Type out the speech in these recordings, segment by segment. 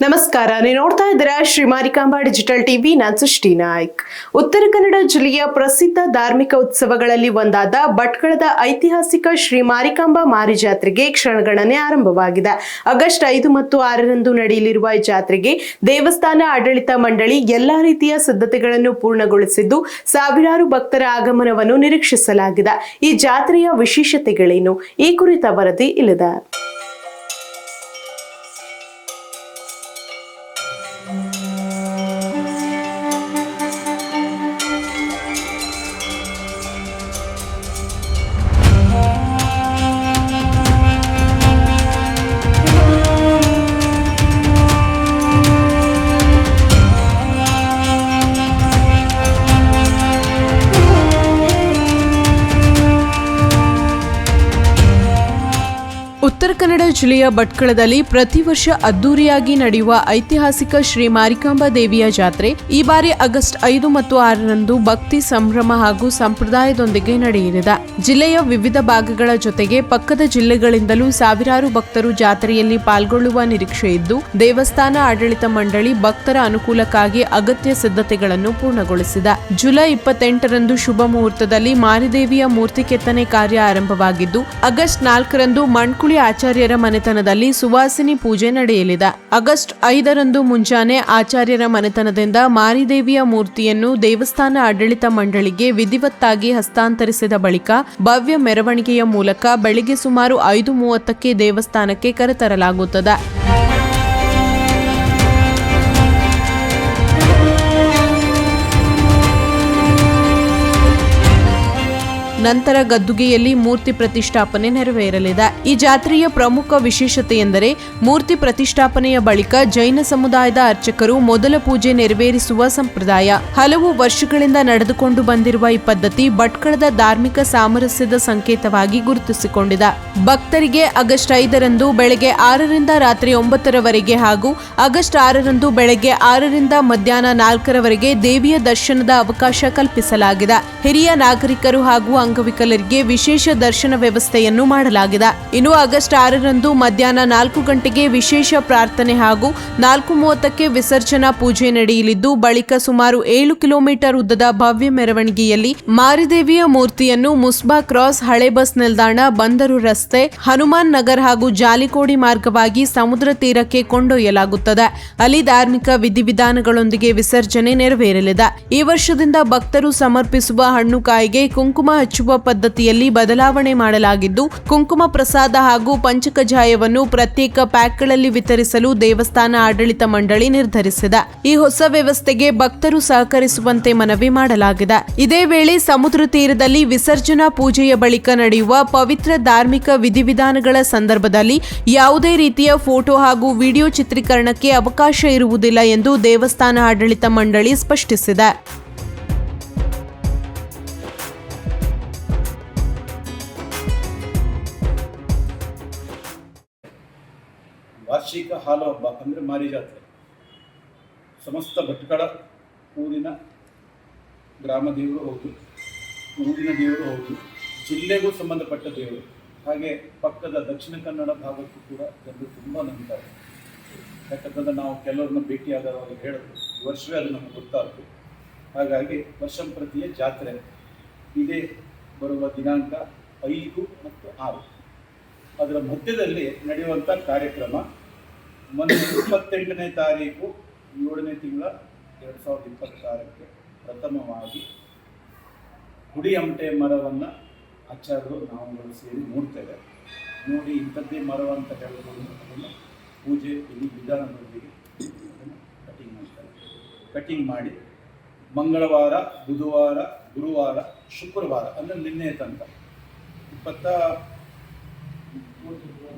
ನಮಸ್ಕಾರ, ನೀವು ನೋಡ್ತಾ ಇದ್ದೀರಾ ಶ್ರೀ ಮಾರಿಕಾಂಬಾ ಡಿಜಿಟಲ್ ಟಿವಿ. ನಾನು ಸೃಷ್ಟಿ ನಾಯ್ಕ್. ಉತ್ತರ ಕನ್ನಡ ಜಿಲ್ಲೆಯ ಪ್ರಸಿದ್ಧ ಧಾರ್ಮಿಕ ಉತ್ಸವಗಳಲ್ಲಿ ಒಂದಾದ ಭಟ್ಕಳದ ಐತಿಹಾಸಿಕ ಶ್ರೀ ಮಾರಿಕಾಂಬಾ ಮಾರಿ ಜಾತ್ರೆಗೆ ಕ್ಷಣಗಣನೆ ಆರಂಭವಾಗಿದೆ. ಆಗಸ್ಟ್ 5 ಮತ್ತು 6ರಂದು ನಡೆಯಲಿರುವ ಈ ಜಾತ್ರೆಗೆ ದೇವಸ್ಥಾನ ಆಡಳಿತ ಮಂಡಳಿ ಎಲ್ಲಾ ರೀತಿಯ ಸಿದ್ಧತೆಗಳನ್ನು ಪೂರ್ಣಗೊಳಿಸಿದ್ದು ಸಾವಿರಾರು ಭಕ್ತರ ಆಗಮನವನ್ನು ನಿರೀಕ್ಷಿಸಲಾಗಿದೆ. ಈ ಜಾತ್ರೆಯ ವಿಶೇಷತೆಗಳೇನು? ಈ ಕುರಿತ ವರದಿ ಇಲ್ಲಿದೆ. ಉತ್ತರ ಕನ್ನಡ ಜಿಲ್ಲೆಯ ಭಟ್ಕಳದಲ್ಲಿ ಪ್ರತಿ ವರ್ಷ ಅದ್ದೂರಿಯಾಗಿ ನಡೆಯುವ ಐತಿಹಾಸಿಕ ಶ್ರೀ ಮಾರಿಕಾಂಬಾ ದೇವಿಯ ಜಾತ್ರೆ ಈ ಬಾರಿ ಆಗಸ್ಟ್ 5 ಮತ್ತು 6ರಂದು ಭಕ್ತಿ ಸಂಭ್ರಮ ಹಾಗೂ ಸಂಪ್ರದಾಯದೊಂದಿಗೆ ನಡೆಯಲಿದೆ. ಜಿಲ್ಲೆಯ ವಿವಿಧ ಭಾಗಗಳ ಜೊತೆಗೆ ಪಕ್ಕದ ಜಿಲ್ಲೆಗಳಿಂದಲೂ ಸಾವಿರಾರು ಭಕ್ತರು ಜಾತ್ರೆಯಲ್ಲಿ ಪಾಲ್ಗೊಳ್ಳುವ ನಿರೀಕ್ಷೆ ಇದ್ದು, ದೇವಸ್ಥಾನ ಆಡಳಿತ ಮಂಡಳಿ ಭಕ್ತರ ಅನುಕೂಲಕ್ಕಾಗಿ ಅಗತ್ಯ ಸಿದ್ಧತೆಗಳನ್ನು ಪೂರ್ಣಗೊಳಿಸಿದೆ. ಜುಲೈ 28ರಂದು ಶುಭ ಮುಹೂರ್ತದಲ್ಲಿ ಮಾರಿದೇವಿಯ ಮೂರ್ತಿ ಕೆತ್ತನೆ ಕಾರ್ಯ ಆರಂಭವಾಗಿದ್ದು, ಆಗಸ್ಟ್ 4ರಂದು ಮಣ್ಕುಳಿ ಆಚಾರ್ಯರ ಮನೆತನದಲ್ಲಿ ಸುವಾಸಿನಿ ಪೂಜೆ ನಡೆಯಲಿದೆ. ಆಗಸ್ಟ್ 5ರಂದು ಮುಂಜಾನೆ ಆಚಾರ್ಯರ ಮನೆತನದಿಂದ ಮಾರಿದೇವಿಯ ಮೂರ್ತಿಯನ್ನು ದೇವಸ್ಥಾನ ಆಡಳಿತ ಮಂಡಳಿಗೆ ವಿಧಿವತ್ತಾಗಿ ಹಸ್ತಾಂತರಿಸಿದ ಬಳಿಕ ಭವ್ಯ ಮೆರವಣಿಗೆಯ ಮೂಲಕ ಬೆಳಿಗ್ಗೆ ಸುಮಾರು 5:30ಕ್ಕೆ ದೇವಸ್ಥಾನಕ್ಕೆ ಕರೆತರಲಾಗುತ್ತದೆ. ನಂತರ ಗದ್ದುಗೆಯಲ್ಲಿ ಮೂರ್ತಿ ಪ್ರತಿಷ್ಠಾಪನೆ ನೆರವೇರಲಿದೆ. ಈ ಜಾತ್ರೆಯ ಪ್ರಮುಖ ವಿಶೇಷತೆ ಎಂದರೆ ಮೂರ್ತಿ ಪ್ರತಿಷ್ಠಾಪನೆಯ ಬಳಿಕ ಜೈನ ಸಮುದಾಯದ ಅರ್ಚಕರು ಮೊದಲ ಪೂಜೆ ನೆರವೇರಿಸುವ ಸಂಪ್ರದಾಯ. ಹಲವು ವರ್ಷಗಳಿಂದ ನಡೆದುಕೊಂಡು ಬಂದಿರುವ ಈ ಪದ್ಧತಿ ಭಟ್ಕಳದ ಧಾರ್ಮಿಕ ಸಾಮರಸ್ಯದ ಸಂಕೇತವಾಗಿ ಗುರುತಿಸಿಕೊಂಡಿದೆ. ಭಕ್ತರಿಗೆ ಆಗಸ್ಟ್ 5ರಂದು ಬೆಳಗ್ಗೆ 6ರಿಂದ ರಾತ್ರಿ 9ರವರೆಗೆ ಹಾಗೂ ಆಗಸ್ಟ್ 6ರಂದು ಬೆಳಗ್ಗೆ 6ರಿಂದ ಮಧ್ಯಾಹ್ನ 4ರವರೆಗೆ ದೇವಿಯ ದರ್ಶನದ ಅವಕಾಶ ಕಲ್ಪಿಸಲಾಗಿದೆ. ಹಿರಿಯ ನಾಗರಿಕರು ಹಾಗೂ ಅಂಗವಿಕಲರಿಗೆ ವಿಶೇಷ ದರ್ಶನ ವ್ಯವಸ್ಥೆಯನ್ನು ಮಾಡಲಾಗಿದೆ. ಇನ್ನು ಆಗಸ್ಟ್ 6ರಂದು ಮಧ್ಯಾಹ್ನ 4 ಗಂಟೆಗೆ ವಿಶೇಷ ಪ್ರಾರ್ಥನೆ ಹಾಗೂ 4:30ಕ್ಕೆ ವಿಸರ್ಜನಾ ಪೂಜೆ ನಡೆಯಲಿದ್ದು, ಬಳಿಕ ಸುಮಾರು 7 ಕಿಲೋಮೀಟರ್ ಉದ್ದದ ಭವ್ಯ ಮೆರವಣಿಗೆಯಲ್ಲಿ ಮಾರಿದೇವಿಯ ಮೂರ್ತಿಯನ್ನು ಮುಸ್ಬಾ ಕ್ರಾಸ್, ಹಳೆ ಬಸ್ ನಿಲ್ದಾಣ, ಬಂದರು ರಸ್ತೆ, ಹನುಮಾನ್ ನಗರ್ ಹಾಗೂ ಜಾಲಿಕೋಡಿ ಮಾರ್ಗವಾಗಿ ಸಮುದ್ರ ತೀರಕ್ಕೆ ಕೊಂಡೊಯ್ಯಲಾಗುತ್ತದೆ. ಅಲ್ಲಿ ಧಾರ್ಮಿಕ ವಿಧಿವಿಧಾನಗಳೊಂದಿಗೆ ವಿಸರ್ಜನೆ ನೆರವೇರಲಿದೆ. ಈ ವರ್ಷದಿಂದ ಭಕ್ತರು ಸಮರ್ಪಿಸುವ ಹಣ್ಣು ಕಾಯಿಗೆ ಕುಂಕುಮ ಹಚ್ಚುವ ಪದ್ಧತಿಯಲ್ಲಿ ಬದಲಾವಣೆ ಮಾಡಲಾಗಿದ್ದು, ಕುಂಕುಮ ಪ್ರಸಾದ ಹಾಗೂ ಪಂಚಕಜಾಯವನ್ನು ಪ್ರತ್ಯೇಕ ಪ್ಯಾಕ್ಗಳಲ್ಲಿ ವಿತರಿಸಲು ದೇವಸ್ಥಾನ ಆಡಳಿತ ಮಂಡಳಿ ನಿರ್ಧರಿಸಿದೆ. ಈ ಹೊಸ ವ್ಯವಸ್ಥೆಗೆ ಭಕ್ತರು ಸಹಕರಿಸುವಂತೆ ಮನವಿ ಮಾಡಲಾಗಿದೆ. ಇದೇ ವೇಳೆ ಸಮುದ್ರ ತೀರದಲ್ಲಿ ವಿಸರ್ಜನಾ ಪೂಜೆಯ ಬಳಿಕ ನಡೆಯುವ ಪವಿತ್ರ ಧಾರ್ಮಿಕ ವಿಧಿವಿಧಾನಗಳ ಸಂದರ್ಭದಲ್ಲಿ ಯಾವುದೇ ರೀತಿಯ ಫೋಟೋ ಹಾಗೂ ವಿಡಿಯೋ ಚಿತ್ರೀಕರಣಕ್ಕೆ ಅವಕಾಶ ಇರುವುದಿಲ್ಲ ಎಂದು ದೇವಸ್ಥಾನ ಆಡಳಿತ ಮಂಡಳಿ ಸ್ಪಷ್ಟಿಸಿದೆ. ವಾರ್ಷಿಕ ಹಾಲು ಹಬ್ಬ ಅಂದರೆ ಮಾರಿ ಜಾತ್ರೆ ಸಮಸ್ತ ಭಟ್ಕಳ ಊರಿನ ಗ್ರಾಮ ದೇವರು ಹೌದು, ಊರಿನ ದೇವರು ಹೌದು, ಜಿಲ್ಲೆಗೂ ಸಂಬಂಧಪಟ್ಟ ದೇವರು. ಹಾಗೆ ಪಕ್ಕದ ದಕ್ಷಿಣ ಕನ್ನಡ ಭಾಗಕ್ಕೂ ಕೂಡ ಜನರು ತುಂಬ ನಂಬ್ತಾರೆ. ಯಾಕಂತಂದರೆ ನಾವು ಕೆಲವ್ರನ್ನ ಭೇಟಿಯಾದಾಗ ಅವ್ರಿಗೆ ಹೇಳಿದ್ರು, ಈ ವರ್ಷವೇ ಅದು ನಮಗೆ ಗೊತ್ತಾಯಿತು. ಹಾಗಾಗಿ ವರ್ಷಂಪ್ರತಿಯ ಜಾತ್ರೆ ಇದೇ ಬರುವ ದಿನಾಂಕ 5 ಮತ್ತು 6 ಅದರ ಮಧ್ಯದಲ್ಲಿ ನಡೆಯುವಂಥ ಕಾರ್ಯಕ್ರಮ ಮೊನ್ನೆ 28ನೇ ತಾರೀಕು 7ನೇ ತಿಂಗಳ 2026ಕ್ಕೆ ಪ್ರಥಮವಾಗಿ ಹುಡಿ ಅಮಟೆ ಮರವನ್ನು ಆಚಾರ್ಯರು ನಾವುಗಳು ಸೇರಿ ನೋಡ್ತೇವೆ. ನೋಡಿ ಇಂಥದ್ದೇ ಮರ ಅಂತ ಹೇಳ್ಬೋದು. ಅದನ್ನು ಪೂಜೆ ವಿಧಿ ವಿಧಾನದೊಂದಿಗೆ ಅದನ್ನು ಕಟಿಂಗ್ ಮಾಡ್ತಾರೆ. ಕಟಿಂಗ್ ಮಾಡಿ ಮಂಗಳವಾರ, ಬುಧವಾರ, ಗುರುವಾರ, ಶುಕ್ರವಾರ ಅಂದರೆ ನಿನ್ನೆ ತನಕ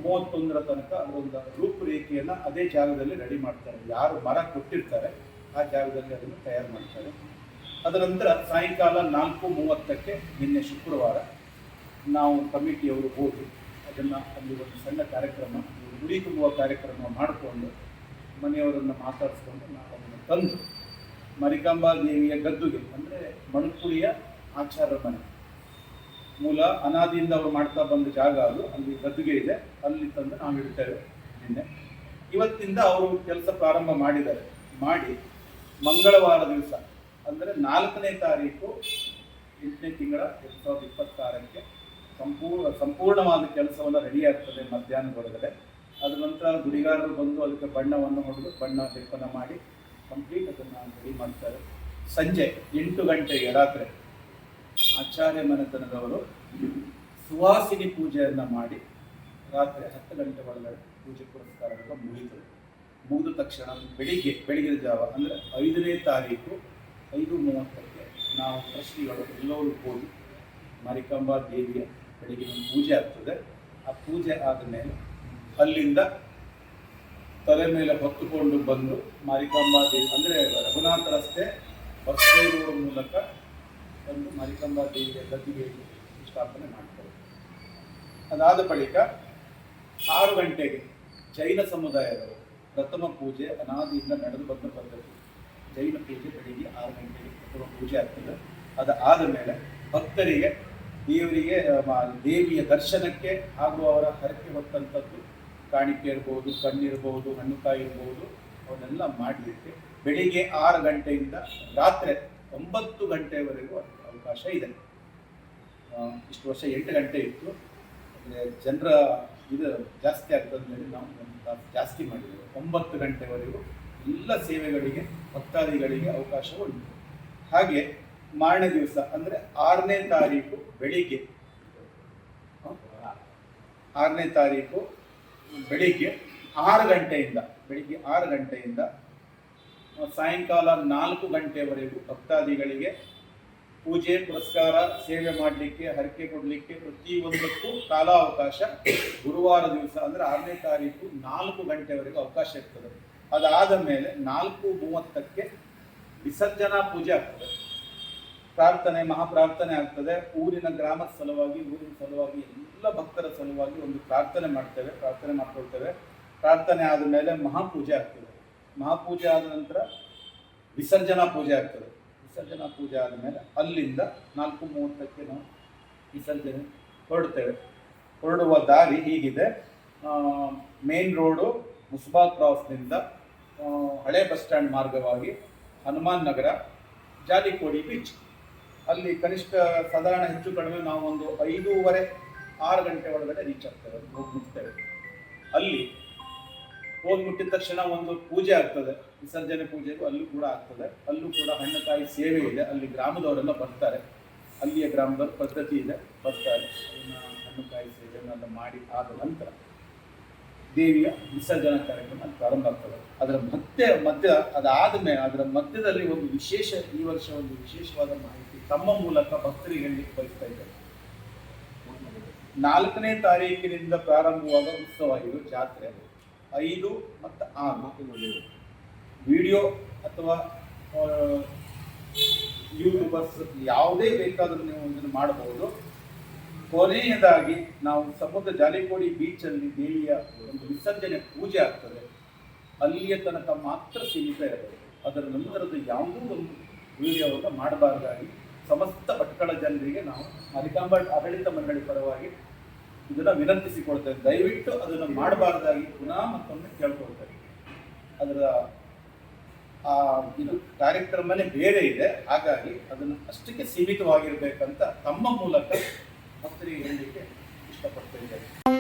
31ರ ತನಕ ಒಂದು ರೂಪುರೇಖೆಯನ್ನು ಅದೇ ಜಾಗದಲ್ಲಿ ರೆಡಿ ಮಾಡ್ತಾರೆ. ಯಾರು ಮರ ಕೊಟ್ಟಿರ್ತಾರೆ ಆ ಜಾಗದಲ್ಲಿ ಅದನ್ನು ತಯಾರು ಮಾಡ್ತಾರೆ. ಅದರ ನಂತರ ಸಾಯಂಕಾಲ 4:30ಕ್ಕೆ ನಿನ್ನೆ ಶುಕ್ರವಾರ ನಾವು ಕಮಿಟಿಯವರು ಹೋಗಿ ಅದನ್ನು ಅಲ್ಲಿ ಒಂದು ಸಣ್ಣ ಕಾರ್ಯಕ್ರಮ, ಗುಡಿ ತುಂಬುವ ಕಾರ್ಯಕ್ರಮ ಮಾಡಿಕೊಂಡು ಮನೆಯವರನ್ನು ಮಾತಾಡಿಸ್ಕೊಂಡು ನಾವು ಅದನ್ನು ತಂದು ಮಾರಿಕಾಂಬಾ ದೇವಿಯ ಗದ್ದುಗೆ ಅಂದರೆ ಮಣಕುಳಿಯ ಆಚಾರ್ಯರ ಮನೆ, ಮೂಲ ಅನಾದಿಯಿಂದ ಅವರು ಮಾಡ್ತಾ ಬಂದ ಜಾಗ ಅದು. ಅಲ್ಲಿ ಗದ್ದುಗೆ ಇದೆ, ಅಲ್ಲಿ ತಂದು ನಾವು ಇಡ್ತೇವೆ. ನಿನ್ನೆ ಇವತ್ತಿಂದ ಅವರು ಕೆಲಸ ಪ್ರಾರಂಭ ಮಾಡಿದ್ದಾರೆ. ಮಾಡಿ ಮಂಗಳವಾರ ದಿವಸ ಅಂದರೆ 4ನೇ ತಾರೀಕು 8ನೇ ತಿಂಗಳ 2026ಕ್ಕೆ ಸಂಪೂರ್ಣವಾದ ಕೆಲಸವನ್ನು ರೆಡಿ ಆಗ್ತದೆ ಮಧ್ಯಾಹ್ನದೊಳಗಡೆ. ಅದ ನಂತರ ಗುಡಿಗಾರರು ಬಂದು ಅದಕ್ಕೆ ಬಣ್ಣವನ್ನು ಹೊಡೆದು ಬಣ್ಣ ಲೇಪನ ಮಾಡಿ ಕಂಪ್ಲೀಟ್ ಅದನ್ನು ರೆಡಿ ಮಾಡ್ತಾರೆ. ಸಂಜೆ 8 ಗಂಟೆಗೆ ರಾತ್ರಿ ಆಚಾರ್ಯ ಮನೆತನದವರು ಸುವಾಸಿನಿ ಪೂಜೆಯನ್ನು ಮಾಡಿ ರಾತ್ರಿ 10 ಗಂಟೆ ಒಳಗಡೆ ಪೂಜೆ ಪುರಸ್ಕಾರಗಳು ಮುಗಿಯುತ್ತದೆ. ಮುಗಿದ ತಕ್ಷಣ ಬೆಳಿಗ್ಗೆ ಜಾವ ಅಂದರೆ 5ನೇ ತಾರೀಕು 5:30ಕ್ಕೆ ನಾವು ಟ್ರಸ್ಟಿಗಳು ಎಲ್ಲರೂ ಹೋಗಿ ಮಾರಿಕಾಂಬಾ ದೇವಿಯ ಬೆಳಿಗ್ಗೆ ಒಂದು ಪೂಜೆ ಆಗ್ತದೆ. ಆ ಪೂಜೆ ಆದಮೇಲೆ ಅಲ್ಲಿಂದ ತಲೆ ಮೇಲೆ ಹೊತ್ತುಕೊಂಡು ಬಂದು ಮಾರಿಕಾಂಬಾ ದೇವಿ ಅಂದರೆ ರಘುನಾಥ ರಸ್ತೆ ಬಸ್ಸೇ ರೋಡ್ ಮೂಲಕ ಬಂದು ಮಾರಿಕಾಂಬಾ ದೇವಿಯ ಗದ್ದಿಗೆಯಲ್ಲಿ ಸ್ಥಾಪನೆ ಮಾಡ್ತಾರೆ. ಅದಾದ ಬಳಿಕ 6 ಗಂಟೆಗೆ ಜೈನ ಸಮುದಾಯದವರು ಪ್ರಥಮ ಪೂಜೆ ಅನಾದಿಯಿಂದ ನಡೆದು ಬಂದ ಪದ್ಧತಿ. ಜೈನ ಪೂಜೆ ಬೆಳಿಗ್ಗೆ 6 ಗಂಟೆಗೆ ಪ್ರಥಮ ಪೂಜೆ ಆಗ್ತದೆ. ಅದಾದ ಮೇಲೆ ಭಕ್ತರಿಗೆ ದೇವಿಯ ದರ್ಶನಕ್ಕೆ ಹಾಗೂ ಅವರ ಹರಕೆ ಹೊತ್ತಂಥದ್ದು ಕಾಣಿಕೆ ಇರ್ಬೋದು, ಕಣ್ಣಿರ್ಬೋದು, ಹಣ್ಣುಕಾಯಿ ಇರ್ಬೋದು, ಅವನ್ನೆಲ್ಲ ಮಾಡಲಿಕ್ಕೆ ಬೆಳಿಗ್ಗೆ 6 ಗಂಟೆಯಿಂದ ರಾತ್ರಿ 9 ಗಂಟೆವರೆಗೂ ಅವಕಾಶ ಇದೆ. ಇಷ್ಟು ವರ್ಷ 8 ಗಂಟೆ ಇತ್ತು. ಅಂದರೆ ಜನರ ಇದು ಜಾಸ್ತಿ ಆಗ್ತದ ಮೇಲೆ ನಾವು 1 ತಾಸು ಜಾಸ್ತಿ ಮಾಡಿದ್ದೇವೆ. 9 ಗಂಟೆವರೆಗೂ ಎಲ್ಲ ಸೇವೆಗಳಿಗೆ ಭಕ್ತಾದಿಗಳಿಗೆ ಅವಕಾಶ ಉಂಟು. ಹಾಗೆ ಮಾರನೇ ದಿವಸ ಅಂದರೆ 6ನೇ ತಾರೀಕು ಬೆಳಿಗ್ಗೆ 6 ಗಂಟೆಯಿಂದ ಸಾಯಂಕಾಲ 4 ಗಂಟೆವರೆಗೂ ಭಕ್ತಾದಿಗಳಿಗೆ ಪೂಜೆ ಪುರಸ್ಕಾರ ಸೇವೆ ಮಾಡಲಿಕ್ಕೆ, ಹರಕೆ ಕೊಡಲಿಕ್ಕೆ ಪ್ರತಿಯೊಂದಕ್ಕೂ ಕಾಲಾವಕಾಶ ಗುರುವಾರ ದಿವಸ ಅಂದರೆ 6ನೇ ತಾರೀಕು 4 ಗಂಟೆವರೆಗೂ ಅವಕಾಶ ಇರ್ತದೆ. ಅದಾದ ಮೇಲೆ 4:30ಕ್ಕೆ ವಿಸರ್ಜನಾ ಪೂಜೆ ಆಗ್ತದೆ. ಪ್ರಾರ್ಥನೆ, ಮಹಾಪ್ರಾರ್ಥನೆ ಆಗ್ತದೆ. ಊರಿನ ಗ್ರಾಮದ ಸಲುವಾಗಿ, ಊರಿನ ಸಲುವಾಗಿ, ಎಲ್ಲ ಭಕ್ತರ ಸಲುವಾಗಿ ಒಂದು ಪ್ರಾರ್ಥನೆ ಮಾಡ್ಕೊಳ್ತೇವೆ. ಪ್ರಾರ್ಥನೆ ಆದ ಮೇಲೆ ಮಹಾಪೂಜೆ ಆಗ್ತದೆ. ಮಹಾಪೂಜೆ ಆದ ನಂತರ ವಿಸರ್ಜನಾ ಪೂಜೆ ಆಗ್ತದೆ. ವಿಸರ್ಜನಾ ಪೂಜೆ ಆದ ಮೇಲೆ ಅಲ್ಲಿಂದ 4:30ಕ್ಕೆ ನಾವು ವಿಸರ್ಜನೆ ಹೊರಡುವ ದಾರಿ ಹೀಗಿದೆ. ಮೇನ್ ರೋಡು ಮುಸ್ಬಾ ಕ್ರಾಸ್ನಿಂದ ಹಳೆ ಬಸ್ ಸ್ಟ್ಯಾಂಡ್ ಮಾರ್ಗವಾಗಿ ಹನುಮಾನ್ ನಗರ, ಜಾಲಿಕೋಡಿ ಬೀಚ್, ಅಲ್ಲಿ ಕನಿಷ್ಠ ಸಾಧಾರಣ ಹೆಚ್ಚು ಕಡಿಮೆ ನಾವು ಒಂದು 5:30-6 ಗಂಟೆ ಒಳಗಡೆ ರೀಚ್ ಆಗ್ತೇವೆ, ಹೋಗಿ ಮುಟ್ತೇವೆ. ಅಲ್ಲಿ ಹೋಗಿ ಮುಟ್ಟಿದ ತಕ್ಷಣ ಒಂದು ಪೂಜೆ ಆಗ್ತದೆ, ವಿಸರ್ಜನೆ ಪೂಜೆಗೂ ಅಲ್ಲೂ ಕೂಡ ಆಗ್ತದೆ. ಅಲ್ಲೂ ಕೂಡ ಹಣ್ಣುಕಾಯಿ ಸೇವೆ ಇದೆ. ಅಲ್ಲಿ ಗ್ರಾಮದವರೆಲ್ಲ ಬರ್ತಾರೆ, ಅಲ್ಲಿಯ ಗ್ರಾಮದವ್ರ ಪದ್ಧತಿ ಇದೆ, ಬರ್ತಾರೆ. ಅದನ್ನು ಹಣ್ಣುಕಾಯಿ ಸೇವೆಯನ್ನೆಲ್ಲ ಮಾಡಿ ಆದ ನಂತರ ದೇವಿಯ ವಿಸರ್ಜನಾ ಕಾರ್ಯಕ್ರಮ ಪ್ರಾರಂಭ ಆಗ್ತದೆ. ಅದಾದ ಮೇಲೆ ಅದರ ಮಧ್ಯದಲ್ಲಿ ಈ ವರ್ಷ ಒಂದು ವಿಶೇಷವಾದ ಮಾಹಿತಿ ತಮ್ಮ ಮೂಲಕ ಭಕ್ತರಿಗೆ ಹೇಳಲಿಕ್ಕೆ ಬಯಸ್ತಾ ಇದ್ದಾರೆ. 4ನೇ ತಾರೀಕಿನಿಂದ ಪ್ರಾರಂಭವಾದ ಉತ್ಸವ ಇದು, ಜಾತ್ರೆ. 5 ಮತ್ತು 6 ವಿಡಿಯೋ ಅಥವಾ ಯೂಟ್ಯೂಬರ್ಸ್ ಯಾವುದೇ ಬೇಕಾದರೂ ನೀವು ಇದನ್ನು ಮಾಡಬಹುದು. ಕೊನೆಯದಾಗಿ ನಾವು ಸಮುದ್ರ ಜಾಲಿಕೋಡಿ ಬೀಚಲ್ಲಿ ದೇವಿಯ ಒಂದು ವಿಸರ್ಜನೆ ಪೂಜೆ ಆಗ್ತದೆ. ಅಲ್ಲಿಯ ತನಕ ಮಾತ್ರ ಸೀಮಿತ ಇರಬೇಕು. ಅದರ ನಂತರದ ಯಾವುದೂ ಒಂದು ವಿಡಿಯೋವನ್ನು ಮಾಡಬಾರ್ದಾಗಿ ಸಮಸ್ತ ಭಟ್ಕಳ ಜನರಿಗೆ ನಾವು ಮಾರಿಕಾಂಬಾ ಆಡಳಿತ ಮಂಡಳಿ ಪರವಾಗಿ ಇದನ್ನು ವಿನಂತಿಸಿಕೊಳ್ತೇವೆ. ದಯವಿಟ್ಟು ಅದನ್ನು ಮಾಡಬಾರ್ದಾಗಿ ಪುನಃ ಮತ್ತೊಮ್ಮೆ ಕೇಳ್ಕೊಳ್ತೇವೆ. ಅದರ ಇದು ಕಾರ್ಯಕ್ರಮನೇ ಬೇರೆ ಇದೆ, ಹಾಗಾಗಿ ಅದನ್ನು ಅಷ್ಟಕ್ಕೆ ಸೀಮಿತವಾಗಿರಬೇಕಂತ ತಮ್ಮ ಮೂಲಕ ಭಕ್ತರಿಗೆ ಹೇಳಲಿಕ್ಕೆ ಇಷ್ಟಪಡ್ತಾ ಇದ್ದೇವೆ.